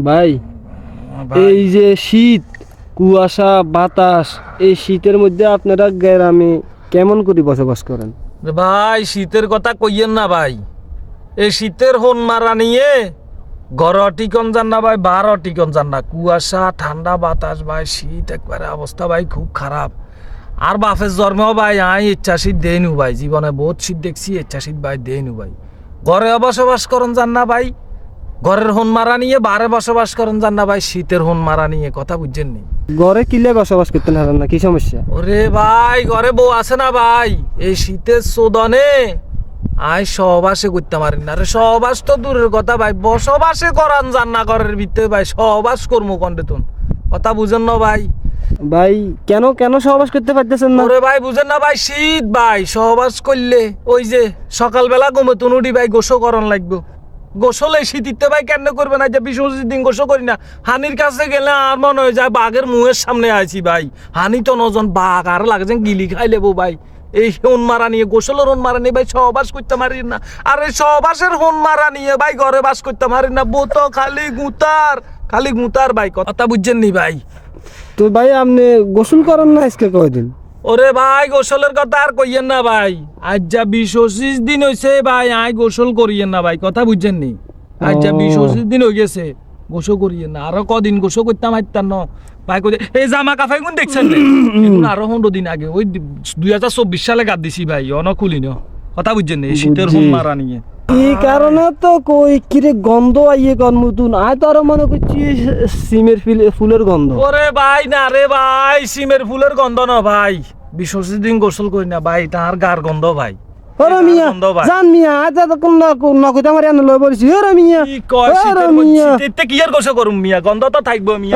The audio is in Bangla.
ভাই এই যে শীত, কুয়াশা, বাতাস, এই শীতের মধ্যে আপনারা গ্রামে কেমন করে বসবাস করেন? ভাই শীতের কথা কইয়েন না ভাই। এই শীতের হন মারা নিয়ে ঘর টিকন যান না ভাই, বার টিকন যান না। কুয়াশা, ঠান্ডা বাতাস ভাই, শীত একবারে অবস্থা ভাই খুব খারাপ। আর বাপের জন্মেও ভাই ইচ্ছা শীত দেনু ভাই, জীবনে বহুত শীত দেখছি, ইচ্ছা শীত ভাই দেনু ভাই। ঘরে বসবাস করেন যান না ভাই, ঘরের হন মারা নিয়ে বারে বসবাস করেন যান না ভাই, শীতের হন মারা নিয়ে কথা বুঝছেন নি? ঘরে কিলে বসবাস করতে না না, কি সমস্যা? ওরে ভাই ঘরে বউ আছে না ভাই, এই শীতের সোদনে সহবাসে করতে পারেন না রে। সহবাস তো দূরের কথা ভাই, বসবাসে করান যান না ঘরের ভিতরে ভাই, সহবাস করবো কন্ডেতন, কথা বুঝেন না ভাই? ভাই কেন কেন সহবাস করতে পারতেছেন না? ওরে ভাই বুঝেন না ভাই, শীত ভাই, সহবাস করলে ওই যে সকালবেলা ঘুমোতুন উঠি ভাই, গোসল করন লাগবে। গোসল এই শীতিতে ভাই কেন করবে না? যে 20-25 দিন গোসল করি না, হানির কাছে গেলে আর মনে হয় যায় বাঘের মুহের সামনে আছি ভাই। হানি তো নজন বাঘ, আর লাগছে গিলি খাই লেবো ভাই। এই হন মারা নিয়ে, গোসলের হন মারা নিয়ে ভাই সহবাস করতে পারি না। আর এই সহবাসের হন মারা নিয়ে ভাই ঘরে বাস করতে পারি না। বউ তো খালি গুতার ভাই, কথা বুঝছেন নি ভাই? তো ভাই আপনি গোসল করেন না আজকে কয়দিন? ওরে ভাই গোসলের কথা আর কইয়েন না ভাই, আজ যা 20-25 দিন হয়েছে ভাই গোসল করিয়েন না ভাই, কথা বুঝছেন নি? আজ যা 20-25 দিন হয়ে গেছে, গোসল করিয়েন না। আরো কদিন গোসল করতাম হাইতাম না ভাই। এই জামা কাফাই গুন দেখছেন আরো 15 দিন আগে ওই 2024 সালে গাদ দিছি ভাই, অন খুলি না, কথা বুঝছেন নি? এই শীতের হুম মারা নিয়ে এই কারণে তো কই কিরে গন্ধ আইয়ে গন মতন, আয় তো আরো মনে করছি সিমের ফুলের গন্ধ। ওরে ভাই না রে ভাই, সিমের ফুলের গন্ধ না ভাই, 20-25 দিন গোসল করি না ভাই, তার গার গন্ধ ভাই। ওরে মিয়া জান মিয়া আজ তো কোন না কইতা মারি আনলো বলছি। ওরে মিয়া কি কয় শীতের মধ্যে কি আর গোসল করুম মিয়া, গন্ধ তো থাকবো মিয়া।